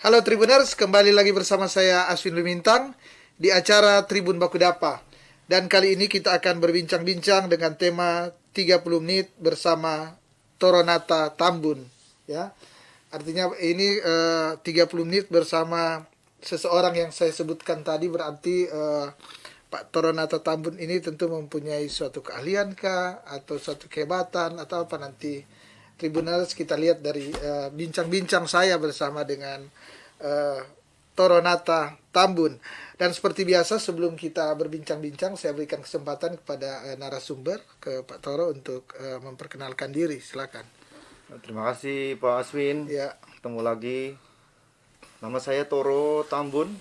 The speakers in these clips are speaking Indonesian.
Halo Tribuners, kembali lagi bersama saya Aswin Lumintang di acara Tribun Bakudapa. Dan kali ini kita akan berbincang-bincang dengan tema 30 menit bersama Toronata Tambun. Ya, artinya ini 30 menit bersama seseorang yang saya sebutkan tadi, berarti Pak Toronata Tambun ini tentu mempunyai suatu keahlian kah, atau suatu kehebatan, atau apa nanti Tribuners kita lihat dari bincang-bincang saya bersama dengan uh, Toronata Tambun. Dan seperti biasa sebelum kita berbincang-bincang, saya berikan kesempatan kepada narasumber, ke Pak Toro untuk memperkenalkan diri. Silakan. Terima kasih Pak Aswin. Ya. Ketemu lagi. Nama saya Toro Tambun.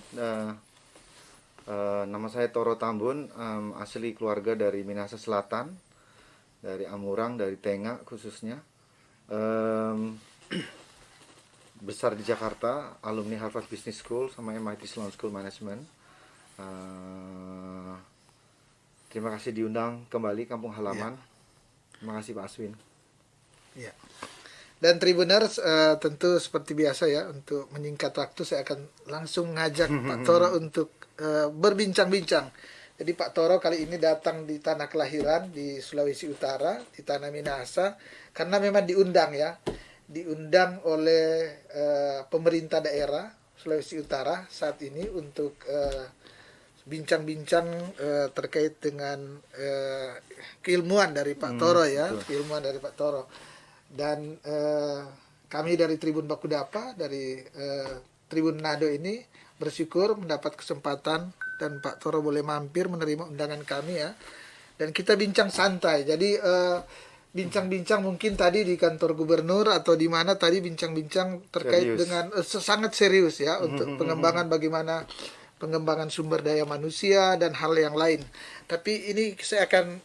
Nama saya Toro Tambun. Asli keluarga dari Minahasa Selatan, dari Amurang, dari Tengah khususnya. Besar di Jakarta, alumni Harvard Business School sama MIT Sloan School Management. Terima kasih diundang kembali kampung halaman. Terima kasih Pak Aswin. Ya. Dan Tribuners, tentu seperti biasa ya, untuk menyingkat waktu saya akan langsung ngajak Pak Toro untuk berbincang-bincang. Jadi Pak Toro kali ini datang di tanah kelahiran di Sulawesi Utara, di tanah Minahasa, karena memang diundang ya. Diundang oleh pemerintah daerah Sulawesi Utara saat ini untuk bincang-bincang terkait dengan keilmuan dari Pak Toro ya, keilmuan dari Pak Toro. Dan kami dari Tribun Bakudapa, dari Tribun Nado ini bersyukur mendapat kesempatan dan Pak Toro boleh mampir menerima undangan kami ya. Dan kita bincang santai. Jadi bincang-bincang mungkin tadi di kantor gubernur atau di mana tadi bincang-bincang terkait dengan sangat serius ya untuk pengembangan bagaimana pengembangan sumber daya manusia dan hal yang lain. Tapi ini saya akan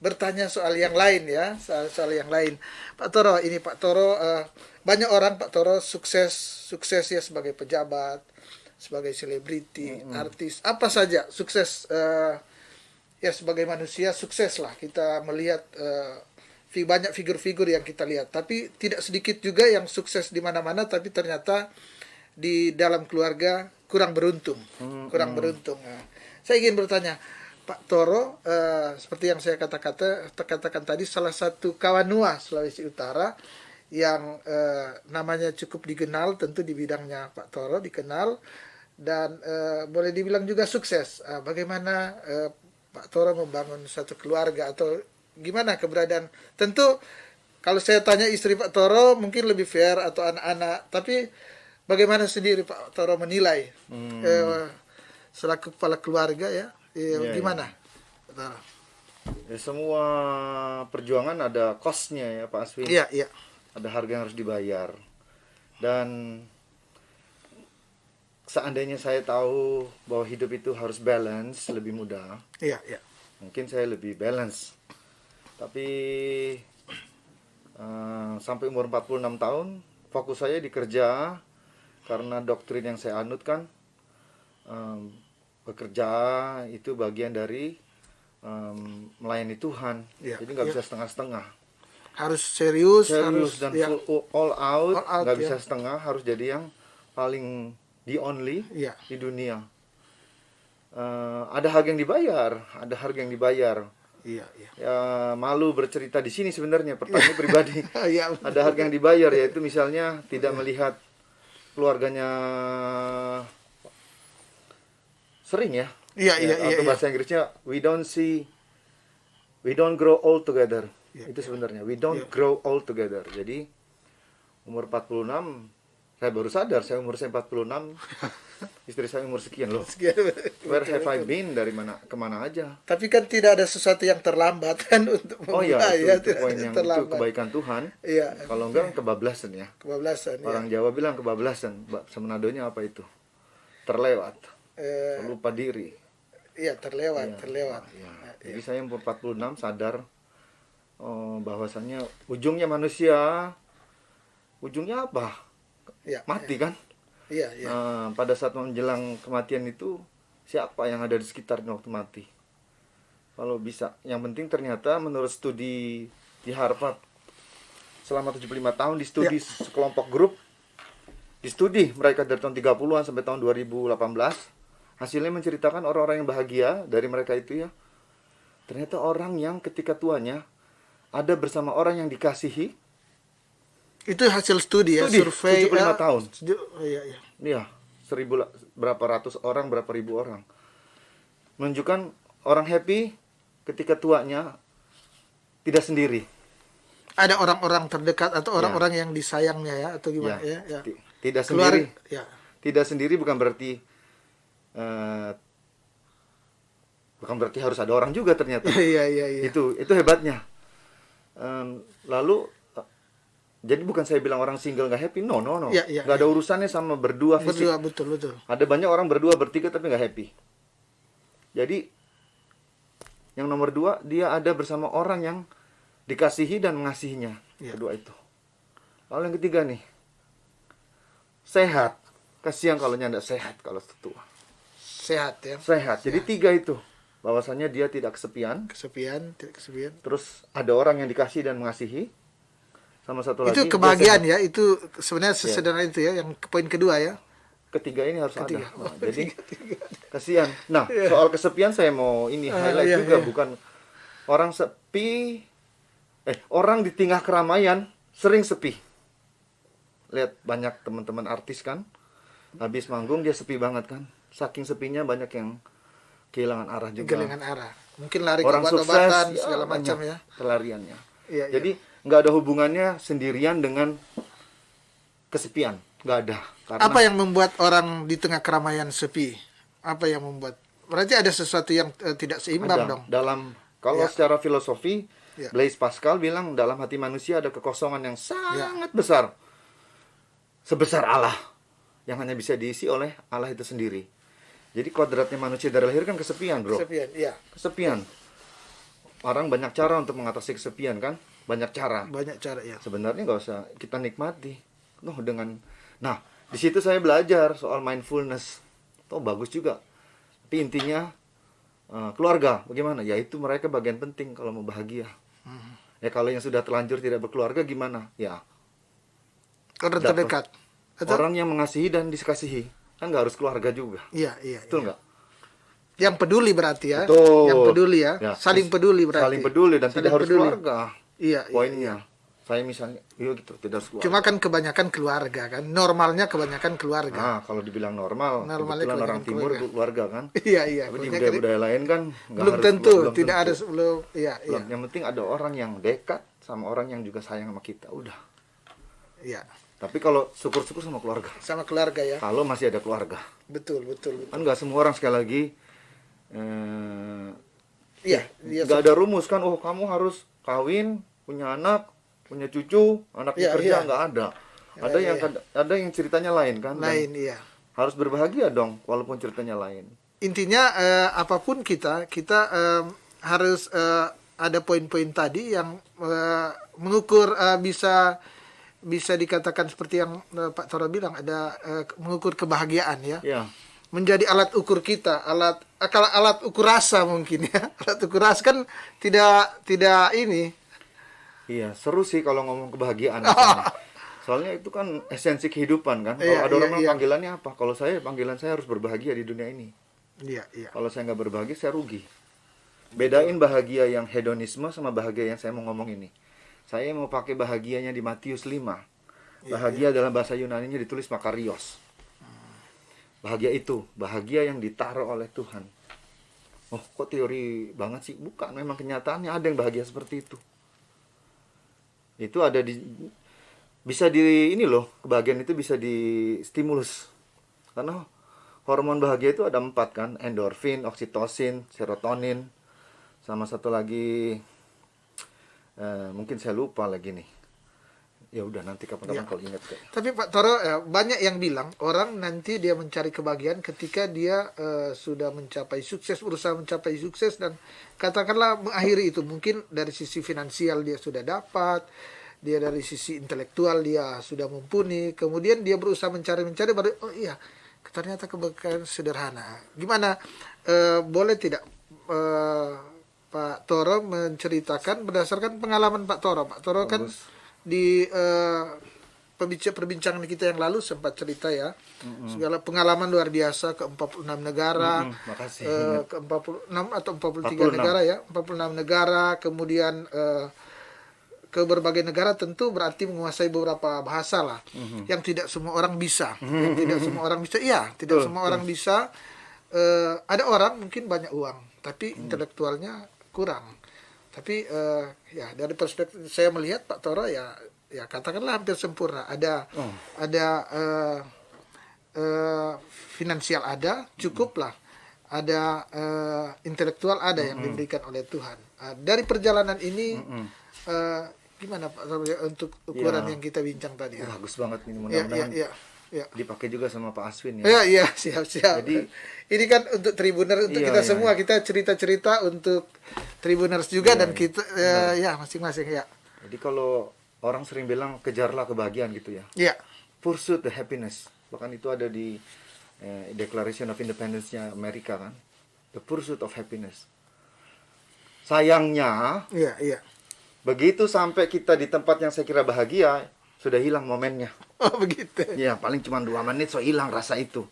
bertanya soal yang lain ya, soal yang lain. Pak Toro, ini Pak Toro banyak orang Pak Toro sukses ya sebagai pejabat, sebagai selebriti, artis, apa saja sukses ya sebagai manusia sukses lah kita melihat banyak figur-figur yang kita lihat, tapi tidak sedikit juga yang sukses di mana-mana tapi ternyata di dalam keluarga kurang beruntung. Nah, saya ingin bertanya Pak Toro, seperti yang saya katakan tadi, salah satu kawanua Sulawesi Utara yang namanya cukup dikenal, tentu di bidangnya Pak Toro dikenal dan boleh dibilang juga sukses. Bagaimana Pak Toro membangun satu keluarga atau gimana keberadaan? Tentu kalau saya tanya istri Pak Toro mungkin lebih fair atau anak-anak, tapi bagaimana sendiri Pak Toro menilai selaku kepala keluarga ya? Gimana? Ya. Ya, semua perjuangan ada cost-nya ya Pak Aswin. Iya, iya. Ada harga yang harus dibayar. Dan seandainya saya tahu bahwa hidup itu harus balance, lebih mudah. Iya, iya. Mungkin saya lebih balance. Tapi sampai umur 46 tahun, fokus saya di kerja karena doktrin yang saya anut kan bekerja itu bagian dari melayani Tuhan. Ya, jadi nggak bisa setengah-setengah. Harus serius harus dan ya, full all out, nggak bisa ya. setengah, harus jadi yang paling the only Ya. di dunia. Ada harga yang dibayar, ada harga yang dibayar. Iya, iya. Ya malu bercerita di sini sebenarnya, pertanyaan pribadi. Ya, ada harga yang dibayar, yaitu misalnya tidak melihat keluarganya sering ya. Iya. Atau bahasa Inggrisnya we don't grow old together. Itu sebenarnya we don't grow old together. Jadi umur 46 saya baru sadar saya umur saya 46. Istri saya umur sekian loh. Where have I been? Dari mana kemana aja? Tapi kan tidak ada sesuatu yang terlambat kan untuk memulai. Itu poin yang itu kebaikan Tuhan. Iya. Kalau enggak kebablasan ya. Kebablasan. Orang Jawa bilang kebablasan. Semenadonya apa itu? Terlewat. Lupa diri. Iya, terlewat. Ya. Jadi saya umur 46 sadar bahwasannya ujungnya manusia, ujungnya apa? Mati kan? Iya. Pada saat menjelang kematian itu siapa yang ada di sekitarnya waktu mati? Kalau bisa, yang penting ternyata menurut studi di Harvard selama 75 tahun di studi sekelompok grup Di studi mereka dari tahun 30-an sampai tahun 2018, hasilnya menceritakan orang-orang yang bahagia dari mereka itu ya, ternyata orang yang ketika tuanya ada bersama orang yang dikasihi. Itu hasil studi ya, Studi, survei 75 tahun. Iya, iya. Iya, berapa ratus orang, berapa ribu orang. Menunjukkan orang happy ketika tuanya tidak sendiri. Ada orang-orang terdekat atau orang-orang yang disayangnya ya, atau gimana ya? Ya. Tidak sendiri. Ya. Tidak sendiri bukan berarti harus ada orang juga ternyata. Iya, iya, iya. Itu hebatnya. Lalu jadi bukan saya bilang orang single nggak happy, no. Ya, ya, Nggak ada urusannya sama berdua fisik. Betul. Ada banyak orang berdua, bertiga tapi nggak happy. Jadi yang nomor 2, dia ada bersama orang yang dikasihi dan mengasihinya. Ya. Kedua itu. Lalu yang ketiga nih, sehat. Kasihan kalau nggak sehat kalau tua. Sehat ya. Sehat. Jadi 3 itu. Bahwasanya dia tidak kesepian. Tidak kesepian. Terus ada orang yang dikasih dan mengasihi. Sama satu lagi. Itu kebahagiaan ya. Itu sebenarnya sesederhana itu ya. Yang poin kedua ya. Ketiga ini harus ada. Nah, jadi kasihan. Nah, soal kesepian saya mau highlight juga. Bukan orang sepi. Orang di tengah keramaian sering sepi. Lihat banyak teman-teman artis kan. Habis manggung dia sepi banget kan. Saking sepinya banyak yang kehilangan arah juga. Kehilangan arah. Mungkin lari ke orang obat-obatan sukses segala macam ya. Pelariannya. Iya, Jadi nggak ada hubungannya sendirian dengan kesepian. Nggak ada. Karena apa yang membuat orang di tengah keramaian sepi? Apa yang membuat? Berarti ada sesuatu yang tidak seimbang ada. dong. Kalau secara filosofi, Ya. Blaise Pascal bilang dalam hati manusia ada kekosongan yang sangat besar. Sebesar Allah. Yang hanya bisa diisi oleh Allah itu sendiri. Jadi kodratnya manusia dari lahir kan kesepian, bro. Kesepian, iya. Kesepian. Orang banyak cara untuk mengatasi kesepian kan? Banyak cara. Banyak cara ya. Sebenarnya nggak usah kita nikmati. Nah, di situ saya belajar soal mindfulness. Bagus juga. Tapi intinya keluarga, bagaimana? Ya itu mereka bagian penting kalau mau bahagia. Ya kalau yang sudah terlanjur tidak berkeluarga gimana? Ya Orang terdekat. Orang yang mengasihi dan dikasihi. Kan nggak harus keluarga juga. Iya. Betul nggak? Yang peduli berarti ya. Betul. Yang peduli ya. Saling peduli berarti. Saling peduli dan tidak harus peduli. keluarga. Iya. Poinnya. Saya misalnya, gitu, tidak harus keluarga. Cuma kan kebanyakan keluarga kan. Normalnya kebanyakan keluarga. Nah, kalau dibilang normal kebetulan orang timur keluarga kan. Iya. Tapi di budaya lain kan belum tentu, tidak ada sebelum. Iya. Yang penting ada orang yang dekat sama orang yang juga sayang sama kita, udah. Iya. Tapi kalau syukur-syukur sama keluarga. Sama keluarga ya. Kalau masih ada keluarga. Betul. Kan nggak semua orang sekali lagi. Iya. Nggak ada rumus kan. Oh kamu harus kawin, punya anak, punya cucu, anaknya kerja, nggak ada. Ada yang ceritanya lain kan. Lain, iya. Harus berbahagia dong, walaupun ceritanya lain. Intinya apapun kita harus ada poin-poin tadi yang mengukur bisa dikatakan seperti yang Pak Toro bilang, ada mengukur kebahagiaan ya. Ya. Menjadi alat ukur kita, alat ukur rasa mungkin ya. Alat ukur rasa kan tidak ini. Iya, seru sih kalau ngomong kebahagiaan. Soalnya itu kan esensi kehidupan kan. Kalau ada orang panggilannya apa? Kalau panggilan saya harus berbahagia di dunia ini. Iya. Kalau saya nggak berbahagia, saya rugi. Bedain bahagia yang hedonisme sama bahagia yang saya mau ngomong ini. Saya mau pakai bahagianya di Matius 5. Bahagia dalam bahasa Yunaninya ditulis makarios. Bahagia itu, bahagia yang ditaruh oleh Tuhan. Oh, kok teori banget sih? Bukan, memang kenyataannya ada yang bahagia seperti itu. Itu ada kebahagiaan itu bisa distimulus. Karena hormon bahagia itu ada 4 kan, endorfin, oksitosin, serotonin, sama satu lagi mungkin saya lupa lagi nih. Ya udah nanti kapan-kapan kalau ingat. Tapi Pak Toro, banyak yang bilang orang nanti dia mencari kebahagiaan ketika dia sudah berusaha mencapai sukses dan katakanlah mengakhiri itu. Mungkin dari sisi finansial dia sudah dapat, dia dari sisi intelektual dia sudah mumpuni, kemudian dia berusaha mencari baru ternyata kebahagiaan sederhana. Gimana? Boleh tidak Pak Toro menceritakan berdasarkan pengalaman Pak Toro? Pak Toro kan di perbincangan kita yang lalu sempat cerita ya, segala pengalaman luar biasa ke 46 negara, Makasih. ke 46 atau 43 negara ya, 46 negara, kemudian ke berbagai negara tentu berarti menguasai beberapa bahasa lah, yang tidak semua orang bisa, yang tidak semua orang bisa, iya, tidak semua orang bisa. Ada orang mungkin banyak uang, tapi intelektualnya kurang. Tapi ya dari perspektif saya melihat Pak Toro ya katakanlah hampir sempurna. Ada finansial ada, cukup lah. Ada intelektual ada yang diberikan oleh Tuhan. Dari perjalanan ini gimana Pak Toro untuk ukuran yang kita bincang tadi? Bagus banget ini, mudah-mudahan dipakai juga sama Pak Aswin ya. Iya, siap. Jadi ini kan untuk Tribuners, untuk kita semua, kita cerita-cerita untuk Tribuners juga dan kita ya masing-masing ya. Jadi kalau orang sering bilang kejarlah kebahagiaan gitu ya. Iya. Pursue the happiness. Bahkan itu ada di Declaration of Independence-nya Amerika kan. The pursuit of happiness. Sayangnya, Iya. begitu sampai kita di tempat yang saya kira bahagia, sudah hilang momennya. Oh begitu. Ya paling cuma 2 menit so hilang rasa itu.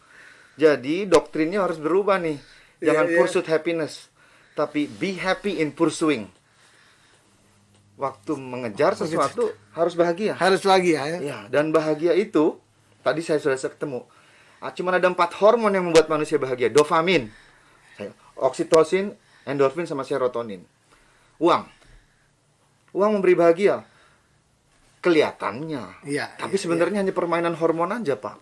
Jadi doktrinnya harus berubah nih. Jangan pursuit happiness, tapi be happy in pursuing. Waktu mengejar sesuatu harus bahagia. Harus bahagia ya. Ya, dan bahagia itu tadi saya sudah ketemu. Cuma ada 4 hormon yang membuat manusia bahagia. Dopamin, oksitosin, endorfin sama serotonin. Uang memberi bahagia. Kelihatannya. Tapi sebenarnya hanya permainan hormon aja, Pak.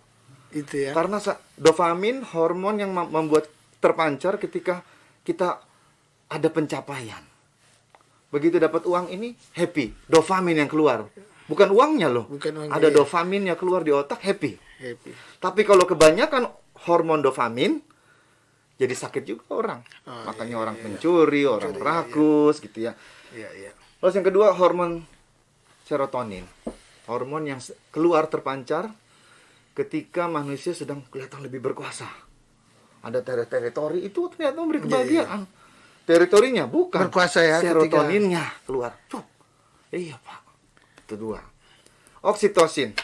Itu ya. Karena dopamin hormon yang membuat terpancar ketika kita ada pencapaian. Begitu dapat uang ini happy, dopamin yang keluar. Bukan uangnya loh. Ada dopaminnya keluar di otak, happy. Tapi kalau kebanyakan hormon dopamin jadi sakit juga orang. Makanya orang pencuri, orang rakus gitu ya. Terus yang kedua hormon serotonin, hormon yang keluar terpancar ketika manusia sedang kelihatan lebih berkuasa. Ada teritori itu ternyata memberi kebahagiaan. Teritorinya bukan berkuasa ya, serotoninnya keluar. Iya Pak. Itu 2. Oksitosin.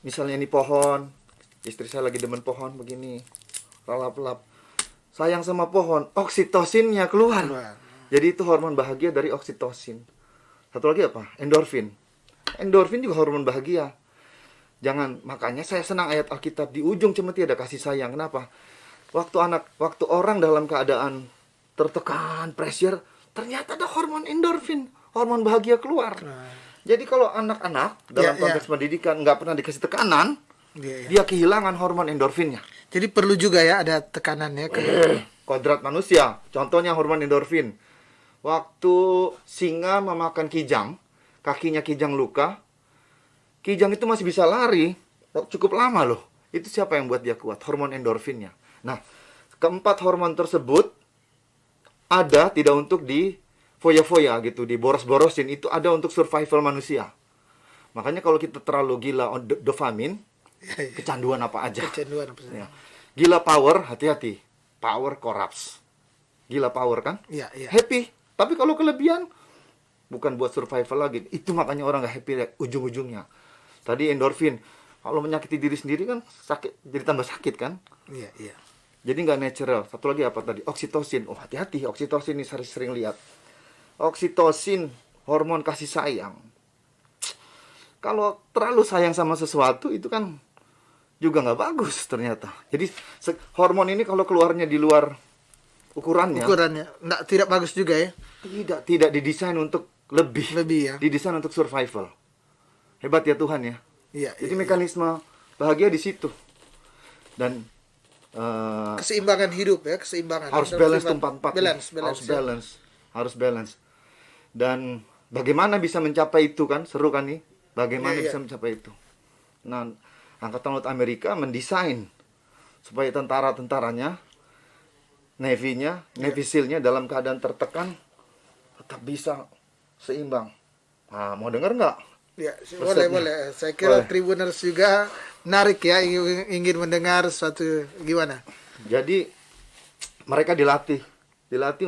Misalnya ini pohon, istri saya lagi demen pohon begini, lap-lap. Sayang sama pohon, oksitosinnya keluar. Jadi itu hormon bahagia dari oksitosin. Satu lagi apa? Endorfin. Endorfin juga hormon bahagia. Makanya saya senang ayat Alkitab di ujung cemeti ada kasih sayang. Kenapa? Waktu orang dalam keadaan tertekan, pressure, ternyata ada hormon endorfin, hormon bahagia keluar. Jadi kalau anak-anak dalam konteks pendidikan nggak pernah dikasih tekanan, dia kehilangan hormon endorfinnya. Jadi perlu juga ya ada tekanannya. Kodrat manusia, contohnya hormon endorfin. Waktu singa memakan kijang, kakinya kijang luka, kijang itu masih bisa lari, cukup lama loh. Itu siapa yang buat dia kuat? Hormon endorfinnya. Nah, 4 hormon tersebut ada tidak untuk di foya-foya gitu, diboros-borosin. Itu ada untuk survival manusia. Makanya kalau kita terlalu gila dopamin, kecanduan apa aja. Ya. Gila power, hati-hati. Power corrupts. Gila power kan? Happy. Tapi kalau kelebihan, bukan buat survival lagi. Itu makanya orang gak happy ujung-ujungnya. Tadi endorfin. Kalau menyakiti diri sendiri kan sakit, jadi tambah sakit kan? Jadi nggak natural. Satu lagi apa tadi? Oksitosin. Oh hati-hati, oksitosin ini sering lihat. Oksitosin, hormon kasih sayang. Kalau terlalu sayang sama sesuatu itu kan juga nggak bagus ternyata. Jadi hormon ini kalau keluarnya di luar ukurannya tidak bagus juga ya. Tidak didesain untuk lebih ya. Didesain untuk survival. Hebat ya Tuhan ya. Jadi mekanisme bahagia di situ. Dan keseimbangan hidup ya, keseimbangan. Harus balance tuh 4-4. Harus balance. Dan bagaimana bisa mencapai itu kan? Seru kan nih? Bagaimana bisa mencapai itu? Nah, Angkatan Laut Amerika mendesain supaya tentara-tentaranya, Navy-nya, Navy SEAL-nya dalam keadaan tertekan tetap bisa seimbang. Nah, mau dengar nggak? Boleh. Saya kira Tribuners juga menarik ya, ingin mendengar suatu gimana. Jadi mereka dilatih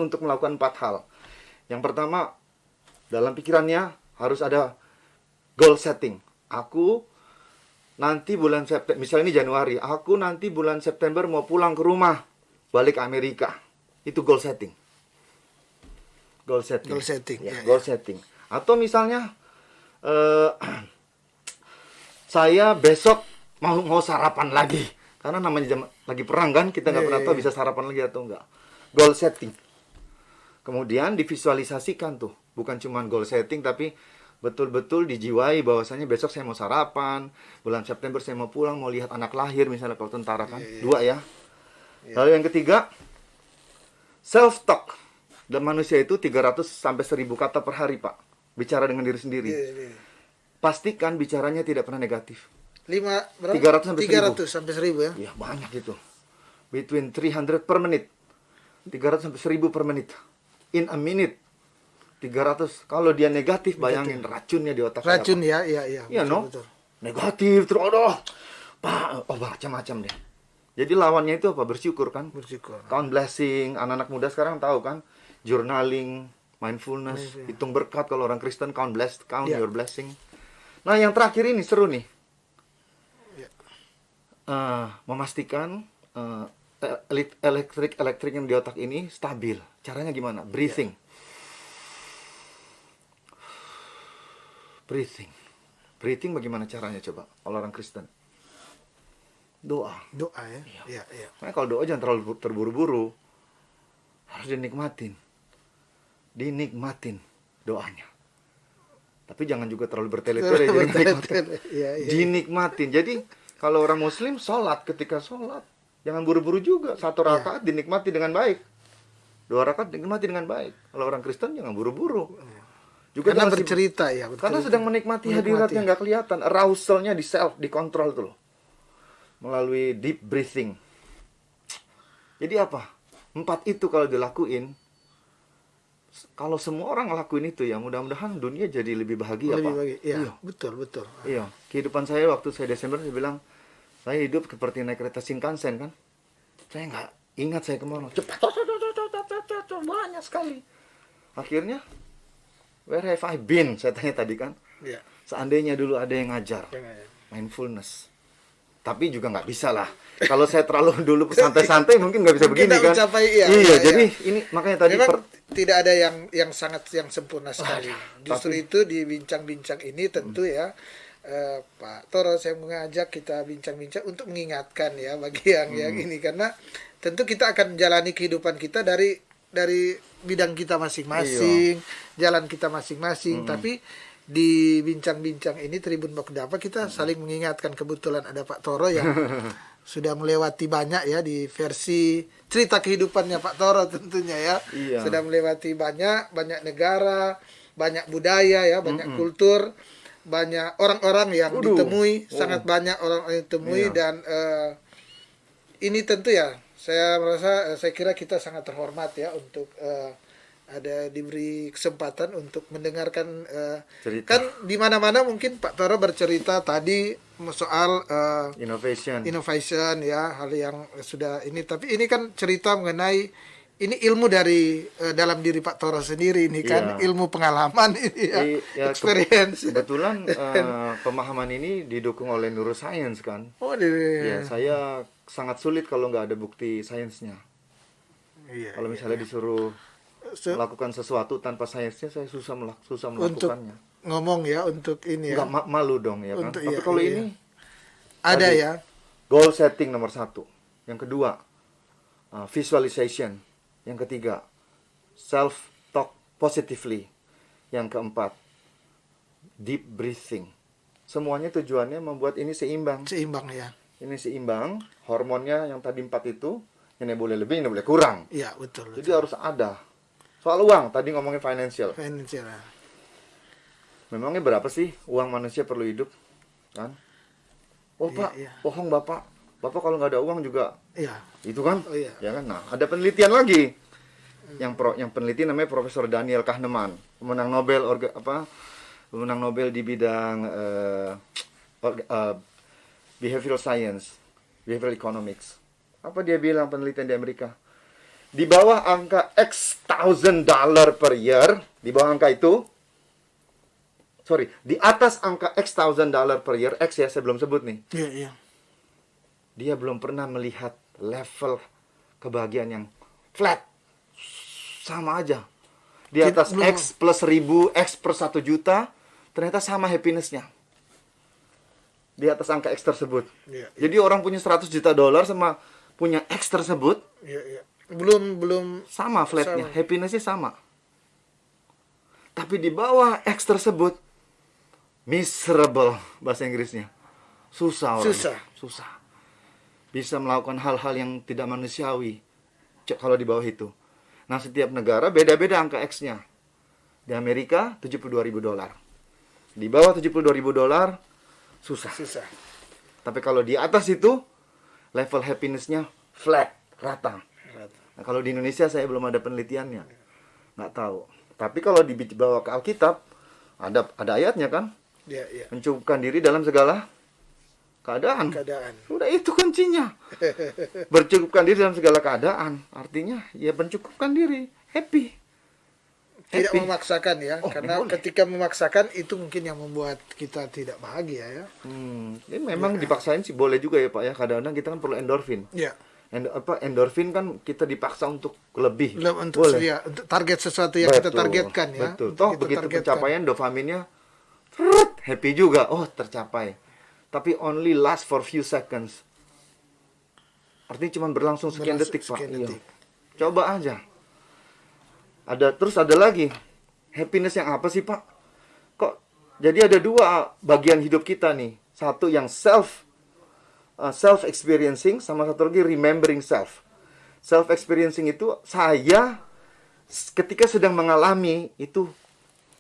untuk melakukan 4 hal. Yang pertama, dalam pikirannya harus ada goal setting. Aku nanti bulan September, misalnya ini Januari, aku nanti bulan September mau pulang ke rumah, balik ke Amerika. Itu goal setting. Goal setting. Goal setting. Ya, Ya, goal setting. Atau misalnya saya besok mau sarapan lagi. Karena namanya lagi perang kan, kita nggak pernah tahu bisa sarapan lagi atau enggak. Goal setting. Kemudian divisualisasikan tuh. Bukan cuma goal setting, tapi betul-betul dijiwai bahwasanya besok saya mau sarapan, bulan September saya mau pulang, mau lihat anak lahir misalnya kalau tentara kan. Dua ya. Lalu yang ketiga, self-talk. Dan manusia itu 300 sampai 1000 kata per hari, Pak. Bicara dengan diri sendiri. Pastikan bicaranya tidak pernah negatif. 300 sampai 300 sampai 1000 ya. Iya, banyak itu. Between 300 per menit. 300 sampai 1000 per menit. In a minute. 300. Kalau dia negatif, bayangin racunnya di otak saya. Racun ya, iya. Iya, Betul, no? betul. Negatif terus, Pak, macam-macam deh. Jadi lawannya itu apa? Bersyukur kan? Bersyukur. Count blessing. Anak-anak muda sekarang tahu kan? Journaling, mindfulness, hitung berkat. Kalau orang Kristen count your blessing. Nah, yang terakhir ini seru nih. Memastikan elektrik yang di otak ini stabil. Caranya gimana? Breathing. Breathing bagaimana caranya coba? Kalau orang Kristen. Doa ya. Iya. Nah, kalau doa jangan terlalu terburu-buru. Harus dinikmatin doanya. Tapi jangan juga terlalu bertele-tele. Dinikmatin. Jadi kalau orang Muslim ketika sholat jangan buru-buru juga. 1 rakaat dinikmati dengan baik. 2 rakaat dinikmati dengan baik. Kalau orang Kristen jangan buru-buru. Juga karena bercerita ya. Karena sedang menikmati hadirat yang nggak kelihatan. Arousalnya dikontrol tuh loh. Melalui deep breathing. Jadi apa? 4 itu kalau dilakuin, kalau semua orang ngelakuin itu ya, mudah-mudahan dunia jadi lebih bahagia, Pak. Iya, betul. Iya, kehidupan saya waktu saya Desember, saya bilang, saya hidup seperti naik kereta Shinkansen kan. Saya nggak ingat saya kemana. Cepat, banyak sekali. Akhirnya, where have I been? Saya tanya tadi kan. Iya. Seandainya dulu ada yang ngajar mindfulness. Tapi juga nggak bisa lah. Kalau saya terlalu dulu santai-santai mungkin nggak bisa begini kan. Jadi ini makanya tadi tidak ada yang sangat sempurna sekali. Justru itu di bincang-bincang ini tentu ya Pak Toro, saya mengajak kita bincang-bincang untuk mengingatkan ya bagi yang ini, karena tentu kita akan menjalani kehidupan kita dari bidang kita masing-masing, jalan kita masing-masing, tapi di bincang-bincang ini Tribun Bakudapa kita saling mengingatkan. Kebetulan ada Pak Toro yang sudah melewati banyak ya di versi cerita kehidupannya Pak Toro tentunya ya. Sudah melewati banyak negara, banyak budaya ya, banyak kultur, banyak orang-orang yang ditemui, sangat banyak orang yang ditemui dan ini tentu ya saya kira kita sangat terhormat ya untuk ada diberi kesempatan untuk mendengarkan kan di mana-mana mungkin Pak Toro bercerita tadi soal innovation ya, hal yang sudah ini, tapi ini kan cerita mengenai ini ilmu dari dalam diri Pak Toro sendiri ini kan, ilmu pengalaman ini ya, experience. Kebetulan pemahaman ini didukung oleh neuroscience kan. Ya, saya sangat sulit kalau nggak ada bukti sainsnya. Kalau misalnya disuruh melakukan sesuatu tanpa sainsnya, saya susah melakukannya. Untuk ngomong ya, untuk ini ya. Nggak malu dong ya kan. Tapi kalau ini ada ya. Goal setting nomor 1. Yang kedua, visualization. Yang ketiga, self talk positively. Yang keempat, deep breathing. Semuanya tujuannya membuat ini seimbang. Seimbang ya. Ini seimbang, hormonnya yang tadi 4 itu, ini boleh lebih, ini boleh kurang. Iya, betul. Jadi harus ada. Soal uang, tadi ngomongin financial. Memangnya berapa sih uang manusia perlu hidup? Kan? Oh Pak, bohong Bapak. Bapak kalau nggak ada uang juga. Itu kan? Ya kan? Nah, ada penelitian lagi. Yang peneliti namanya Profesor Daniel Kahneman, pemenang Nobel di bidang behavioral science, behavioral economics. Apa dia bilang penelitian di Amerika? Di bawah angka $1,000 per year, di bawah angka itu, di atas angka X thousand dollar per year, X ya saya belum sebut nih. Iya, iya. Dia belum pernah melihat level kebahagiaan yang flat. Sama aja. Di atas X plus 1000, X per 1 juta, ternyata sama happiness-nya. Di atas angka X tersebut. Iya, iya. Jadi orang punya 100 juta dolar sama punya X tersebut, Iya, iya. Belum sama flatnya, sama. happiness-nya sama. Tapi di bawah X tersebut, miserable bahasa Inggrisnya. Susah orang. Susah. Bisa melakukan hal-hal yang tidak manusiawi kalau di bawah itu. Nah, setiap negara beda-beda angka X-nya. Di Amerika 72.000 dolar. Di bawah 72.000 dolar susah. Tapi kalau di atas itu level happiness-nya flat, rata. Nah, kalau di Indonesia saya belum ada penelitiannya. Nggak tahu. Tapi kalau dibawa ke Alkitab ada ayatnya kan? Iya, iya. Mencukupkan diri dalam segala keadaan. Udah itu kuncinya. Bercukupkan diri dalam segala keadaan. Artinya ya mencukupkan diri, happy. Tidak memaksakan ya, karena ketika memaksakan itu mungkin yang membuat kita tidak bahagia ya. Ini memang dipaksain sih boleh juga ya Pak ya. Kadang-kadang kita kan perlu endorfin. Iya. Endorfin kan kita dipaksa untuk lebih. Untuk target sesuatu yang kita targetkan ya. Betul. Toh begitu pencapaian dopaminnya happy juga. Oh, tercapai. Tapi only last for few seconds. Artinya cuma berlangsung sekian detik, Pak. Iya. Coba aja. Terus ada lagi. Happiness yang apa sih, Pak? Kok jadi ada dua bagian hidup kita nih. Satu yang self experiencing, sama satu lagi remembering self. Self experiencing itu saya ketika sedang mengalami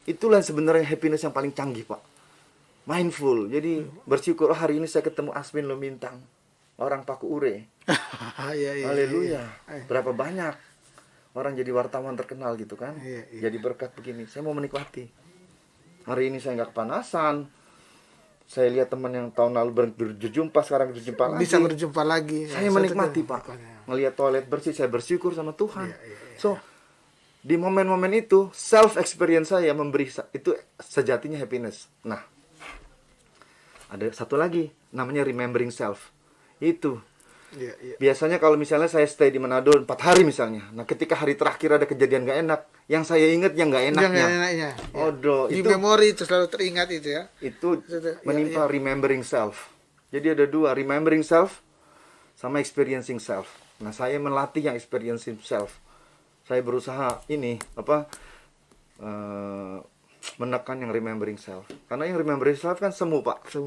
itulah sebenarnya happiness yang paling canggih, Pak. Mindful. Jadi bersyukur hari ini saya ketemu Asmin Lumintang, orang Paku Ure. Haleluya. Berapa banyak orang jadi wartawan terkenal gitu kan. Jadi berkat begini. Saya mau menikmati. Hari ini saya nggak kepanasan. Saya lihat teman yang tahun lalu berjumpa, sekarang berjumpa lagi. Bisa berjumpa lagi. Saya menikmati, Pak. Melihat toilet bersih, saya bersyukur sama Tuhan. So, di momen-momen itu, self experience saya memberi itu sejatinya happiness. Nah, ada satu lagi, namanya remembering self. Itu. Biasanya kalau misalnya saya stay di Manado 4 hari misalnya. Nah, ketika hari terakhir ada kejadian gak enak, yang saya ingat yang gak enaknya. Di memori itu selalu teringat itu ya. Itu menimpa remembering self. Jadi ada dua, remembering self sama experiencing self. Nah, saya melatih yang experiencing self. Saya berusaha menekan yang remembering self. Karena yang remembering self kan semu, Pak.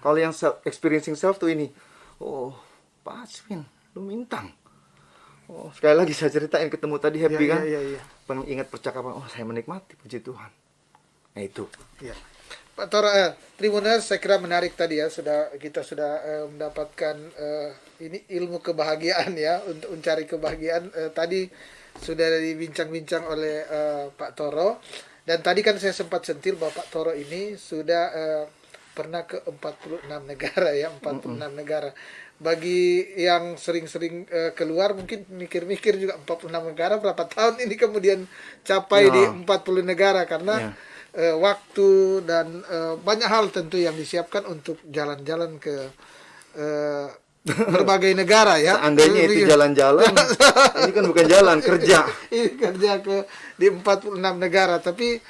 Kalau yang experiencing self tuh ini. Oh, Pak Aswin, Lumintang. Oh, sekali lagi saya ceritain ketemu tadi happy kan. Ingat percakapan, saya menikmati, puji Tuhan. Nah itu. Pak Toro, Tribuners, saya kira menarik tadi ya. Kita sudah mendapatkan ini ilmu kebahagiaan ya, untuk mencari kebahagiaan. Tadi sudah dibincang-bincang oleh Pak Toro. Dan tadi kan saya sempat sentil bahwa Pak Toro ini sudah pernah ke 46 negara ya, 46 negara. Bagi yang sering-sering keluar mungkin mikir-mikir juga 46 negara berapa tahun ini kemudian capai di 40 negara karena waktu dan banyak hal tentu yang disiapkan untuk jalan-jalan ke berbagai negara ya. Seandainya itu jalan-jalan, ini kan bukan jalan, kerja. Ini kerja di 46 negara, tapi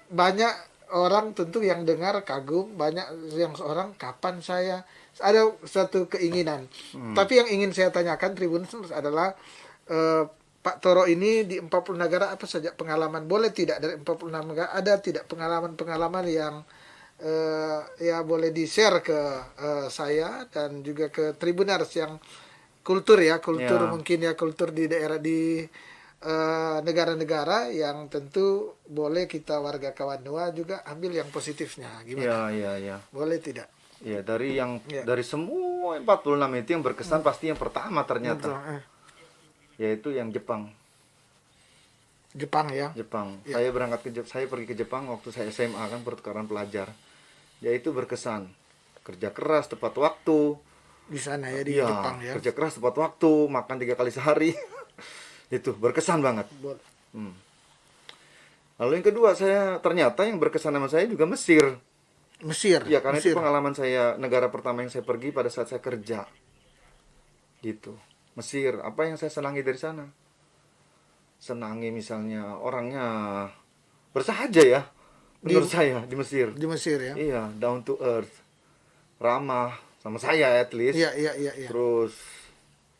banyak orang tentu yang dengar kagum, banyak yang seorang kapan saya ada satu keinginan. Tapi yang ingin saya tanyakan Tribuners adalah Pak Toro ini di 40 negara apa saja pengalaman? Boleh tidak dari 46 negara ada tidak pengalaman-pengalaman yang ya boleh di-share ke saya dan juga ke Tribuners yang kultur mungkin ya kultur di daerah di negara-negara yang tentu boleh kita warga Kawanua juga ambil yang positifnya gimana? Ya. Boleh tidak? Ya, dari semua 46 itu yang berkesan pasti yang pertama ternyata. Yaitu yang Jepang. Ya. Saya saya pergi ke Jepang waktu saya SMA kan, pertukaran pelajar. Yaitu berkesan. Kerja keras tepat waktu. Di sana ya di Jepang ya. Kerja keras tepat waktu, makan 3 kali sehari. Itu berkesan banget. Lalu yang kedua, ternyata yang berkesan sama saya juga Mesir. Mesir. Ya, karena Mesir. itu pengalaman saya, negara pertama yang saya pergi pada saat saya kerja. Gitu. Mesir, apa yang saya senangi dari sana? Senangi misalnya orangnya bersahaja ya. Menurut saya di Mesir. Di Mesir ya. Iya, down to earth. Ramah sama saya at least. Iya. Terus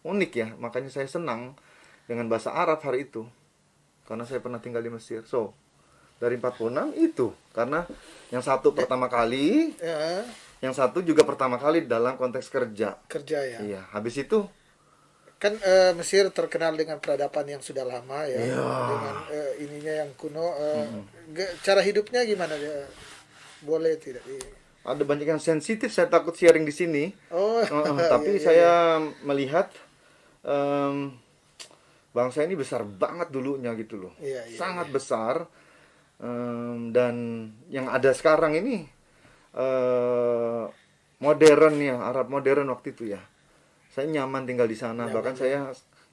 unik ya, makanya saya senang dengan bahasa Arab hari itu. Karena saya pernah tinggal di Mesir. So, dari 46 itu. Karena yang satu pertama kali, Ya, yang satu juga pertama kali dalam konteks kerja. kerja ya. Iya, habis itu Kan Mesir terkenal dengan peradaban yang sudah lama ya. Iya. Dengan ininya yang kuno. Cara hidupnya gimana dia? Boleh tidak? ada banyak yang sensitif, saya takut sharing di sini. Oh, Tapi iya. saya melihat bangsa ini besar banget dulunya gitu loh. Iya. Sangat besar. Dan yang ada sekarang ini modern ya, Arab modern waktu itu ya. Saya nyaman tinggal di sana. Bahkan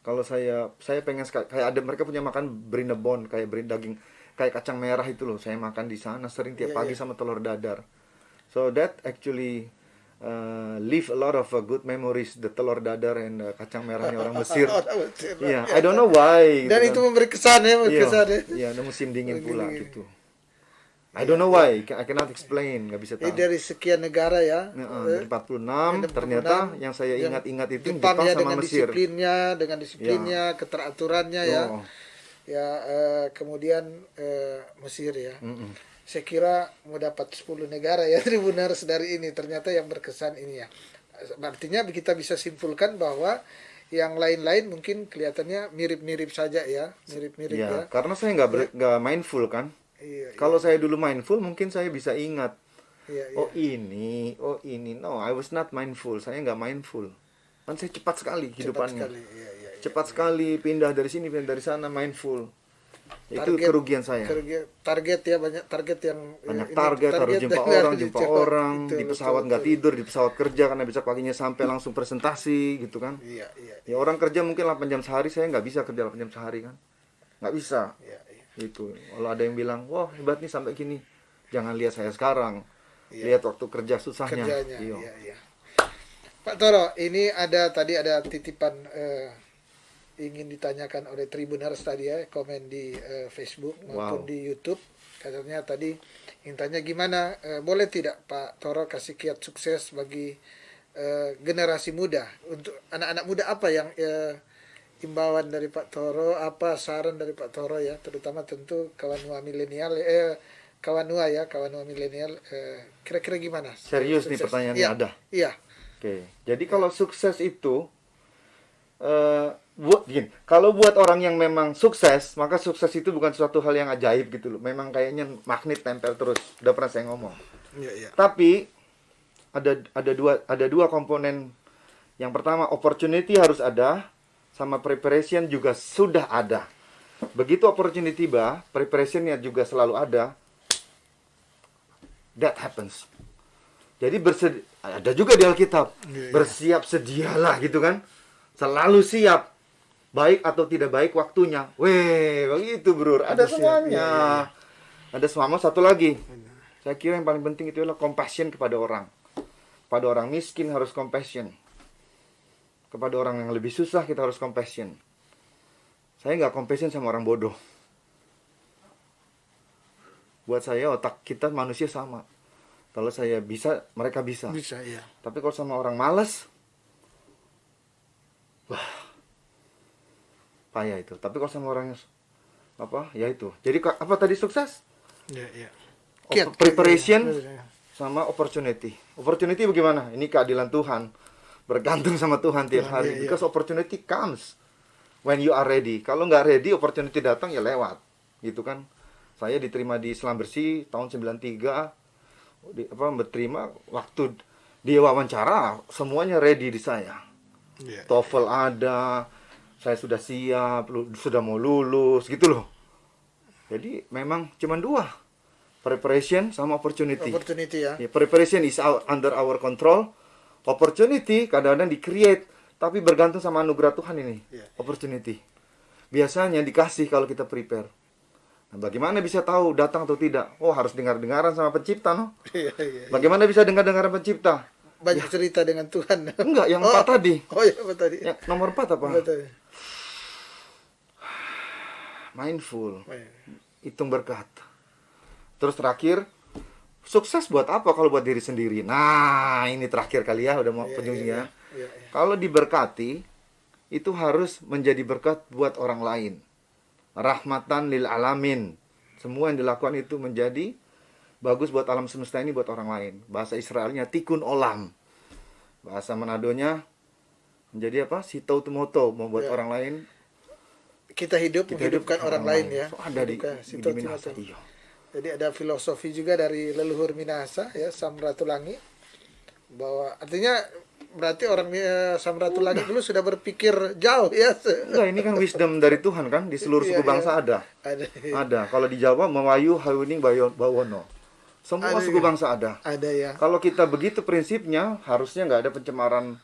kalau saya pengen kayak ada mereka punya makan brinebon, kayak daging kayak kacang merah itu loh. Saya makan di sana sering tiap pagi sama telur dadar. So that actually leave a lot of good memories, the telur dadar and kacang merahnya orang Mesir. Iya, I don't know why. Dan itu memberi kesan ya, Iya, ada musim dingin pula gitu. I don't know why, I cannot explain, nggak bisa tahu. Dari sekian negara ya. Dari 46, ternyata yang saya ingat-ingat itu Jepang Jepang ya, sama dengan Mesir. dengan disiplinnya, keteraturannya ya. Ya, kemudian Mesir ya. Saya kira mau dapat 10 negara ya Tribuners dari ini. Ternyata yang berkesan ini ya. Artinya kita bisa simpulkan bahwa yang lain-lain mungkin kelihatannya mirip-mirip saja ya. Mirip-mirip ya. Karena saya nggak mindful kan. Kalau saya dulu mindful mungkin saya bisa ingat. Oh ini. No, I was not mindful. Saya nggak mindful. Kan saya cepat sekali hidupannya. Cepat sekali pindah dari sini, pindah dari sana, mindful. Itu kerugian saya. Target ya, banyak target yang harus jumpa orang, di pesawat nggak tidur, di pesawat kerja karena besok paginya sampai langsung presentasi gitu kan. Ya orang kerja mungkin 8 jam sehari, saya nggak bisa kerja 8 jam sehari kan. Nggak bisa. Itu. Kalau ada yang bilang, wah hebat nih sampai gini, jangan lihat saya sekarang, lihat waktu kerja susahnya. Iya. Pak Toro, ini tadi ada titipan ingin ditanyakan oleh Tribuners tadi ya, komen di Facebook maupun di YouTube. Katanya tadi ingin tanya gimana, boleh tidak Pak Toro kasih kiat sukses bagi generasi muda, untuk anak-anak muda, apa yang imbauan dari Pak Toro, apa saran dari Pak Toro ya, terutama tentu kawan-kawan milenial, kawan-kawan milenial, kira-kira gimana? Serius nih pertanyaannya ada. Iya. Oke, jadi kalau sukses itu kalau buat orang yang memang sukses, maka sukses itu bukan suatu hal yang ajaib gitu loh. Memang kayaknya magnet tempel terus. Udah pernah saya ngomong. Tapi ada dua komponen. Yang pertama, opportunity harus ada, sama preparation juga sudah ada. Begitu opportunity tiba, preparationnya juga selalu ada. That happens. Jadi ada juga di Alkitab, bersiap sedialah gitu kan. Selalu siap. Baik atau tidak baik waktunya. Weh, begitu bro. Ada semuanya. Ada semua. Satu lagi. Saya kira yang paling penting itu adalah compassion kepada orang. Pada orang miskin harus compassion. Kepada orang yang lebih susah kita harus compassion. Saya nggak compassion sama orang bodoh. Buat saya otak kita manusia sama. Kalau saya bisa, mereka bisa. Bisa, iya. Tapi kalau sama orang malas, wah, payah itu. Tapi kalau sama orang ya itu. Jadi apa tadi sukses? Preparation sama opportunity. Opportunity bagaimana? Ini keadilan Tuhan. Bergantung sama Tuhan tiap hari. Because opportunity comes when you are ready. Kalau nggak ready, opportunity datang ya lewat. Gitu kan. Saya diterima di Selam Bersih tahun 93. Berterima waktu dia wawancara, semuanya ready di saya. TOEFL ada, saya sudah siap, sudah mau lulus gitu loh. Jadi memang cuma dua, preparation sama opportunity. Opportunity ya. Preparation is under our control. Opportunity kadang-kadang di-create, tapi bergantung sama anugerah Tuhan ini. Opportunity biasanya dikasih kalau kita prepare. Nah, bagaimana bisa tahu datang atau tidak? Oh, harus dengar-dengaran sama pencipta, no? Iya, iya. Bagaimana bisa dengar-dengaran pencipta? Banyak cerita dengan Tuhan. Enggak, yang 4 tadi. Oh ya, apa tadi? Yang nomor 4 apa? Apa tadi? Mindful. Oh, iya. Hitung berkat. Terus terakhir, sukses buat apa kalau buat diri sendiri? Nah, ini terakhir kali ya, udah mau penjujungnya. Iya. Kalau diberkati, itu harus menjadi berkat buat orang lain. Rahmatan lil alamin. Semua yang dilakukan itu menjadi bagus buat alam semesta ini, buat orang lain. Bahasa Israelnya tikun olam. Bahasa Manadonya menjadi apa? Sitau tumoto, membuat orang lain. Kita menghidupkan orang lain ya. So, ada di Minahasa. Iya. Jadi ada filosofi juga dari leluhur Minahasa ya, Samratulangi, bahwa artinya berarti orang Samratulangi dulu sudah berpikir jauh ya. Enggak, ini kan wisdom dari Tuhan kan, di seluruh suku bangsa ada. Ada. Kalau di Jawa Melayu Hayuning Bawono. Semua suku bangsa ada. Ada ya. Kalau kita begitu prinsipnya, harusnya nggak ada pencemaran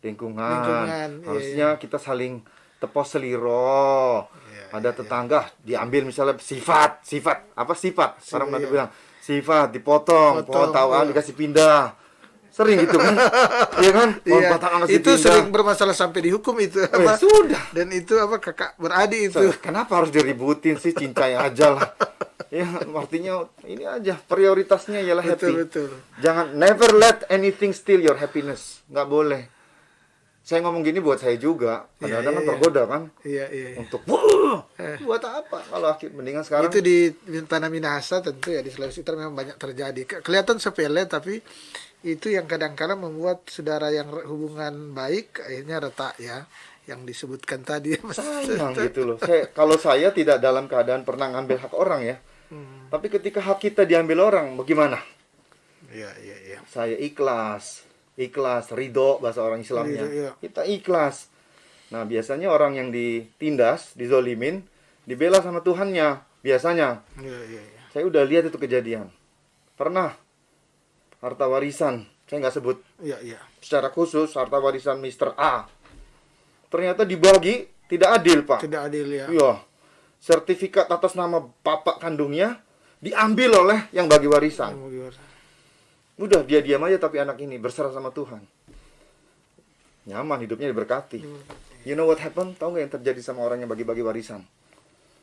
lingkungan. Harusnya kita saling tepos seliro. Ada tetangga diambil misalnya sifat orang Manado bilang sifat dipotong, pohon tawaan dikasih pindah, sering gitu kan. Iya kan, pohon batang itu pindah. Sering bermasalah sampai dihukum itu apa? Sudah. Dan itu apa, kakak beradik itu kenapa harus diributin sih, cincai aja lah. Ya, artinya ini aja prioritasnya ialah happy. Betul. Jangan, never let anything steal your happiness. Nggak boleh. Saya ngomong gini buat saya juga, kadang-kadang kan tergoda kan. Iya. Untuk buat apa? Kalau mendingan sekarang. Itu di tanah Minahasa tentu ya, di Sulawesi Utara memang banyak terjadi. Kelihatan sepele tapi itu yang kadang-kadang membuat saudara yang hubungan baik akhirnya retak ya, yang disebutkan tadi. Sayang gitu loh. Kalau saya tidak dalam keadaan pernah ngambil hak orang ya. Tapi ketika hak kita diambil orang, bagaimana? Iya. Saya ikhlas, ridho bahasa orang Islamnya. Iya. Kita ikhlas. Nah, biasanya orang yang ditindas, dizolimin, dibela sama Tuhannya, biasanya. Iya. Saya udah lihat itu kejadian. Pernah harta warisan, saya nggak sebut. Iya. Secara khusus harta warisan Mr. A. Ternyata dibagi tidak adil, Pak. Tidak adil ya. Iya. Sertifikat atas nama bapak kandungnya diambil oleh yang bagi warisan. Udah, dia diam aja, tapi anak ini berserah sama Tuhan. Nyaman, hidupnya diberkati. You know what happened? Tahu nggak yang terjadi sama orang yang bagi-bagi warisan?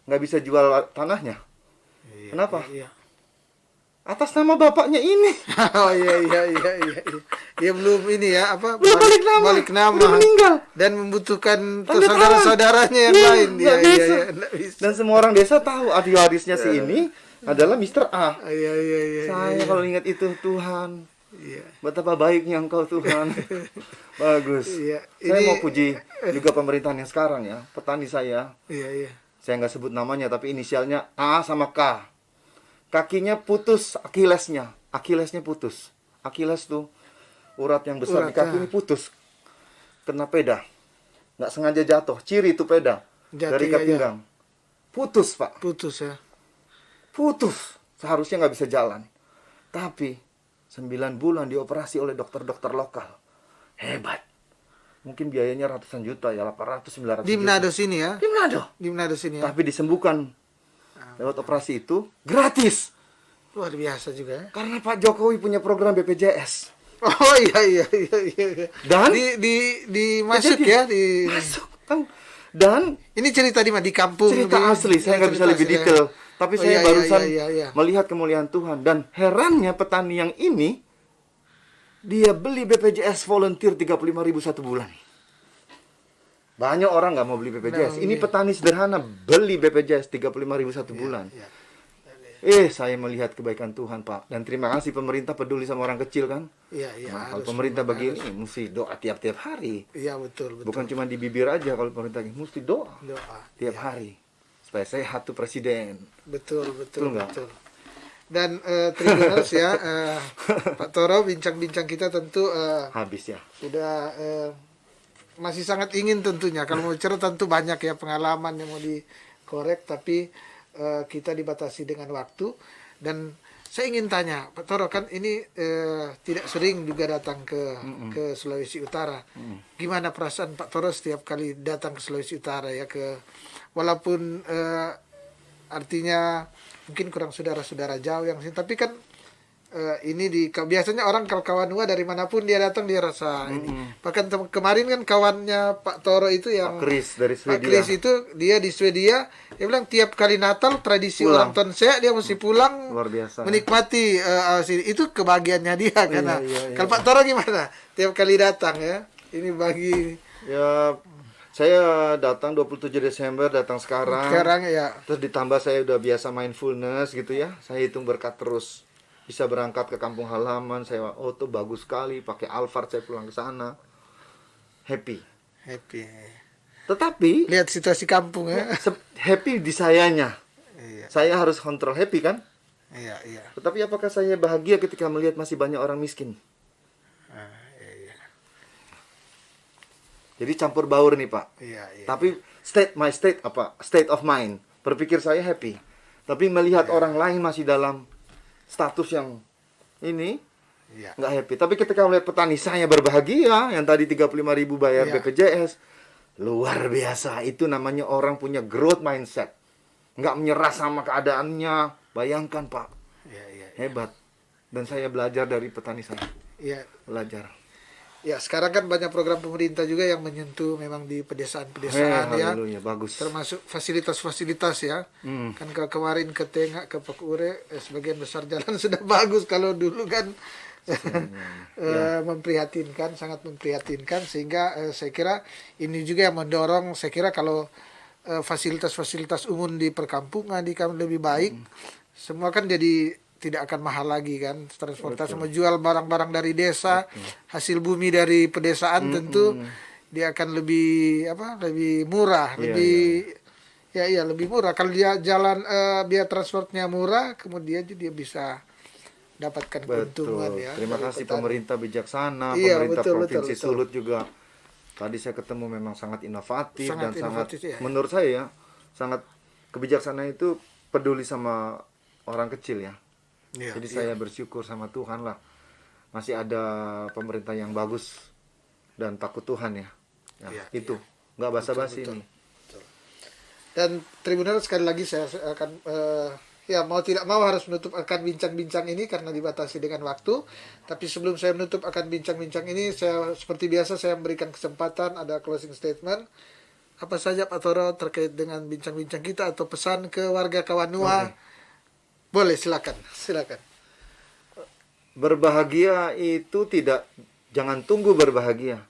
Nggak bisa jual tanahnya. Kenapa? Iya. Atas nama bapaknya ini. Oh iya. Dia belum ini ya, apa? Belum balik nama. Belum meninggal. Dan membutuhkan saudara-saudaranya yang lain. Iya. Dan semua orang desa tahu ahli warisnya si ini adalah Mr. A. Iya. Saya kalau ingat itu, Tuhan, iya. Betapa baiknya Engkau, Tuhan. Bagus. Iya. Saya mau puji juga pemerintahan yang sekarang ya, petani saya. Iya. Saya nggak sebut namanya, tapi inisialnya A sama K. Kakinya putus, Akilesnya putus. Akiles tuh urat yang besar di kaki ini putus. Kena peda. Nggak sengaja jatuh. Ciri itu peda. Dari ikat pinggang. Putus, Pak. Putus ya. Putus. Seharusnya nggak bisa jalan. Tapi 9 bulan dioperasi oleh dokter-dokter lokal. Hebat. Mungkin biayanya ratusan juta ya, 800-900 juta. Di Manado sini ya? Di Manado sini ya. Tapi disembuhkan lewat operasi itu gratis. Luar biasa juga ya. Karena Pak Jokowi punya program BPJS. Oh iya. Dan di masuk ya, masuk kan. Dan ini cerita di kampung. Cerita asli, saya nggak bisa lebih detail. Tapi saya barusan melihat kemuliaan Tuhan. Dan herannya petani yang ini, dia beli BPJS volunteer 35.000 satu bulan. Banyak orang nggak mau beli BPJS. Ini petani sederhana beli BPJS 35.000 satu bulan. Saya melihat kebaikan Tuhan, Pak. Dan terima kasih pemerintah peduli sama orang kecil kan. Nah, kalau pemerintah begini mesti doa tiap-tiap hari. Iya, betul. Bukan cuma di bibir aja kalau pemerintah ini, mesti doa tiap hari. Supaya sehat tuh presiden. Betul. Dan Tribuners ya, Pak Toro, bincang-bincang kita tentu habis ya. Sudah masih sangat ingin tentunya. Kalau mau cerita tentu banyak ya pengalaman yang mau dikorek, tapi kita dibatasi dengan waktu. Dan saya ingin tanya, Pak Toro, kan ini tidak sering juga datang ke Sulawesi Utara. Gimana perasaan Pak Toro setiap kali datang ke Sulawesi Utara ya, walaupun artinya mungkin kurang saudara-saudara jauh yang sini, tapi kan ini biasanya orang kalau kawan Wah dari manapun dia datang dia rasa ini. Bahkan kemarin kan kawannya Pak Toro itu yang Pak Kris dari Pak Swedia. Kris itu dia di Swedia, dia bilang tiap kali Natal tradisi Pulang. orang Tonsea dia mesti pulang Luar biasa. menikmati itu kebahagiaannya dia karena iya. kalau Pak Toro gimana? Tiap kali datang ya. Ini bagi Ya, saya datang 27 Desember, datang sekarang. sekarang ya. Terus ditambah saya udah biasa mindfulness gitu ya. Saya hitung berkat terus. Bisa berangkat ke kampung halaman, saya tuh bagus sekali, pakai Alphard saya pulang ke sana. Happy. Happy. Tetapi Lihat situasi kampung ya. happy di sayanya. Iya. Saya harus kontrol happy kan? Iya, iya. Tetapi apakah saya bahagia ketika melihat masih banyak orang miskin? Iya. Jadi campur baur nih, Pak. Iya, iya. Tapi state of mind. Berpikir saya happy. Tapi melihat orang lain masih dalam status yang ini Iya. nggak happy. Tapi ketika melihat petani saya berbahagia, yang tadi 35.000 bayar Iya. BPJS, luar biasa. Itu namanya orang punya growth mindset. Nggak menyerah sama keadaannya. Bayangkan, Pak. Iya. Hebat. Dan saya belajar dari petani saya. Iya. Belajar. Ya, sekarang kan banyak program pemerintah juga yang menyentuh memang di pedesaan-pedesaan ya. Haleluya, bagus. Termasuk fasilitas-fasilitas ya. Kan kemarin ke Tengah, ke Pekure, sebagian besar jalan sudah bagus. Kalau dulu kan memprihatinkan, sangat memprihatinkan. Sehingga saya kira ini juga yang mendorong, saya kira kalau fasilitas-fasilitas umum di perkampungan, di kampung lebih baik, semua kan jadi tidak akan mahal lagi kan, transportasi menjual barang-barang dari desa, hasil bumi dari pedesaan tentu dia akan lebih lebih murah, lebih lebih murah. Kalau dia jalan biaya transportnya murah, kemudian dia bisa dapatkan keuntungan ya. Terima dari kasih petani. pemerintah bijaksana, Iya, pemerintah betul, Provinsi betul. Sulut juga. Tadi saya ketemu memang sangat inovatif Sangat dan inovatif, sangat ya. menurut saya ya, sangat kebijaksanaan itu peduli sama orang kecil ya. Iya, Jadi iya. saya bersyukur sama Tuhan lah. Masih ada pemerintah yang bagus dan takut Tuhan ya. Iya, Itu nggak basa-basi Betul, ini. Dan Tribunal sekali lagi saya akan mau tidak mau harus menutup akan bincang-bincang ini karena dibatasi dengan waktu. Tapi sebelum saya menutup akan bincang-bincang ini, saya seperti biasa saya memberikan kesempatan ada closing statement. Apa saja Pak Toro terkait dengan bincang-bincang kita atau pesan ke warga Kawanua? Boleh, silakan. Berbahagia itu jangan tunggu berbahagia,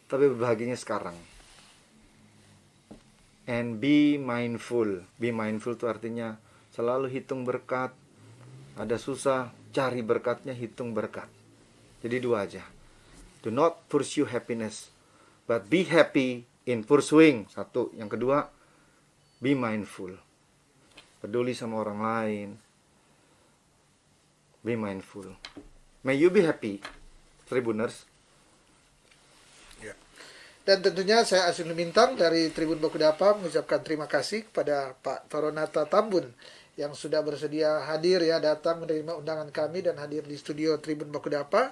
tapi berbahagianya sekarang. And be mindful. Be mindful itu artinya selalu hitung berkat. Ada susah, cari berkatnya, hitung berkat. Jadi dua aja. Do not pursue happiness, but be happy in pursuing. Satu. Yang kedua, be mindful. Peduli sama orang lain. Be mindful. May you be happy, Tribuners. Dan tentunya saya Asin Lumintang dari Tribun Bakudapa mengucapkan terima kasih kepada Pak Toronata Tambun yang sudah bersedia hadir ya, datang menerima undangan kami dan hadir di studio Tribun Bakudapa.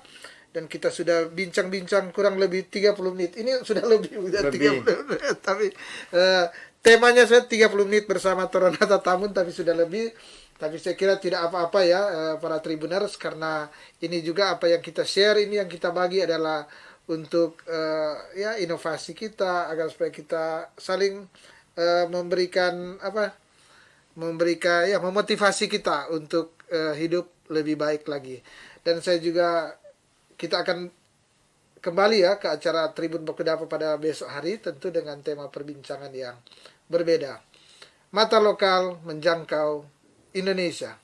Dan kita sudah bincang-bincang kurang lebih 30 menit. Ini sudah lebih. 30 menit. Tapi temanya saya 30 menit bersama Toronata Tambun, tapi sudah lebih. Tapi saya kira tidak apa-apa ya para Tribuners, karena ini juga apa yang kita share, ini yang kita bagi adalah untuk inovasi kita, agar supaya kita saling memberikan memotivasi kita untuk hidup lebih baik lagi. Dan saya juga kita akan kembali ya ke acara Tribun Bakudapa pada besok hari, tentu dengan tema perbincangan yang berbeda. Mata lokal menjangkau Indonesia.